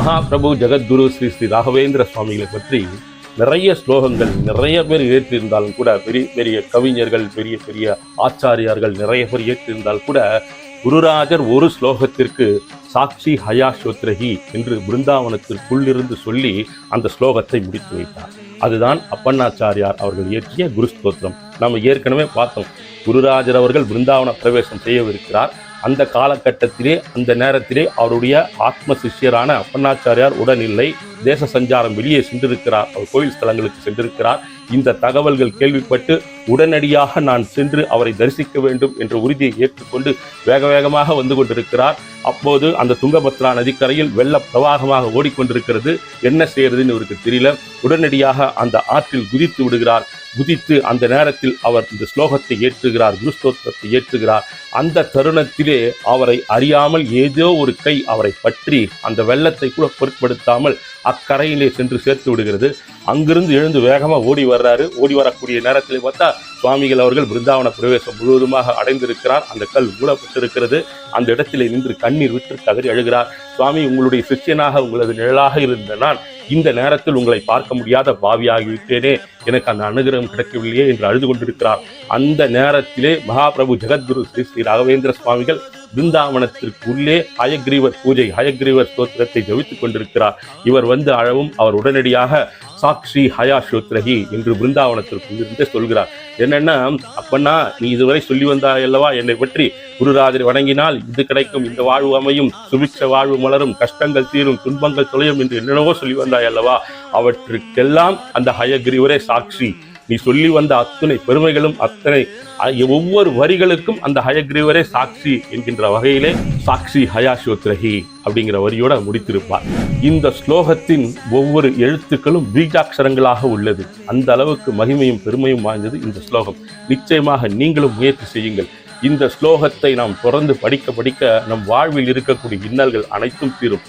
மகாபிரபு ஜெகத்குரு ஸ்ரீ ஸ்ரீ ராகவேந்திர சுவாமிகளை பற்றி நிறைய ஸ்லோகங்கள் நிறைய பேர் ஏற்றிருந்தாலும் கூட, பெரிய பெரிய கவிஞர்கள், பெரிய பெரிய ஆச்சாரியார்கள் நிறைய பேர் ஏற்றிருந்தால் கூட, குருராஜர் ஒரு ஸ்லோகத்திற்கு சாட்சி ஹயாஸ்வத்ரஹி என்று பிருந்தாவனத்திற்குள்ளிருந்து சொல்லி அந்த ஸ்லோகத்தை முடித்து வைத்தார். அதுதான் அப்பண்ணாச்சாரியார் அவர்கள் இயற்றிய குரு ஸ்தோத்திரம். நம்ம ஏற்கனவே பார்த்தோம், குருராஜர் அவர்கள் பிருந்தாவன பிரவேசம் செய்யவிருக்கிறார். அந்த காலகட்டத்திலே, அந்த நேரத்திலே அவருடைய ஆத்ம சிஷ்யரான அப்பண்ணாச்சாரியார் உடன் இல்லை, தேச சஞ்சாரம் வெளியே சென்றிருக்கிறார், அவர் கோயில் ஸ்தலங்களுக்கு சென்றிருக்கிறார். இந்த தகவல்கள் கேள்விப்பட்டு உடனடியாக நான் சென்று அவரை தரிசிக்க வேண்டும் என்ற உறுதியை ஏற்றுக்கொண்டு வேக வேகமாக வந்து கொண்டிருக்கிறார். அப்போது அந்த துங்கபத்ரா நதிக்கரையில் வெள்ள பிரவாகமாக ஓடிக்கொண்டிருக்கிறது. என்ன செய்யறதுன்னு இவருக்கு தெரியல. உடனடியாக அந்த ஆற்றில் குதித்து விடுகிறார். குதித்து அந்த நேரத்தில் அவர் இந்த ஸ்லோகத்தை ஏற்றுகிறார், குருஸ்தோத்திரத்தை ஏற்றுகிறார். அந்த தருணத்திலே அவரை அறியாமல் ஏதோ ஒரு கை அவரை பற்றி அந்த வெள்ளத்தை கூட பொருட்படுத்தாமல் அக்கரையிலே சென்று சேர்த்து விடுகிறது. அங்கிருந்து எழுந்து வேகமாக ஓடி வர்றாரு. ஓடி வரக்கூடிய நேரத்திலே பார்த்தா சுவாமிகள் அவர்கள் பிருந்தாவன பிரவேசம் முழுவதுமாக அடைந்திருக்கிறார். அந்த கல் மூடப்பட்டிருக்கிறது. அந்த இடத்திலே நின்று கண்ணீர் விட்டு கதறி அழுகிறார். சுவாமி, உங்களுடைய சிஷ்யனாக, உங்களது நிழலாக இருந்த நான் இந்த நேரத்தில் உங்களை பார்க்க முடியாத பாவியாகிவிட்டேனே, எனக்கு அந்த அனுகிரகம் கிடைக்கவில்லையே என்று அழுது கொண்டிருக்கிறார். அந்த நேரத்திலே மகாபிரபு ஜெகத்குரு ஸ்ரீ ஸ்ரீ ராகவேந்திர சுவாமிகள் பிருந்தாவனத்திற்குள்ளே ஹயக்ரீவர் பூஜை, ஹயக்ரீவர் ஸ்தோத்திரத்தை ஜபித்துக் கொண்டிருக்கிறார். இவர் வந்து அழவும் அவர் உடனடியாக சாட்சி ஹயாஸ்வத்ரஹி என்று பிருந்தாவனத்திற்குள்ளிருந்து சொல்கிறார். என்னன்னா, அப்பன்னா நீ இதுவரை சொல்லி வந்தாய் அல்லவா, என்னை பற்றி குருராஜரை வணங்கினால் இது கிடைக்கும், இந்த வாழ்வு அமையும், சுபிக்ஷ வாழ்வு மலரும், கஷ்டங்கள் தீரும், துன்பங்கள் தொலையும் என்று என்னென்னவோ சொல்லி வந்தாய் அல்லவா, அவற்றுக்கெல்லாம் அந்த ஹயக்ரீவரே சாட்சி. நீ சொல்லி வந்த அத்தனை பெருமைகளும், அத்தனை ஒவ்வொரு வரிகளுக்கும் அந்த ஹயக்ரீவரே சாட்சி என்கின்ற வகையிலே சாட்சி ஹயாஸ்வத்ரஹி அப்படிங்கிற வரியோட முடித்திருப்பார். இந்த ஸ்லோகத்தின் ஒவ்வொரு எழுத்துக்களும் பீஜாட்சரங்களாக உள்ளது. அந்த அளவுக்கு மகிமையும் பெருமையும் வாய்ந்தது இந்த ஸ்லோகம். நிச்சயமாக நீங்களும் முயற்சி செய்யுங்கள். இந்த ஸ்லோகத்தை நாம் தொடர்ந்து படிக்க படிக்க நம் வாழ்வில் இருக்கக்கூடிய இன்னல்கள் அனைத்தும் தீரும்.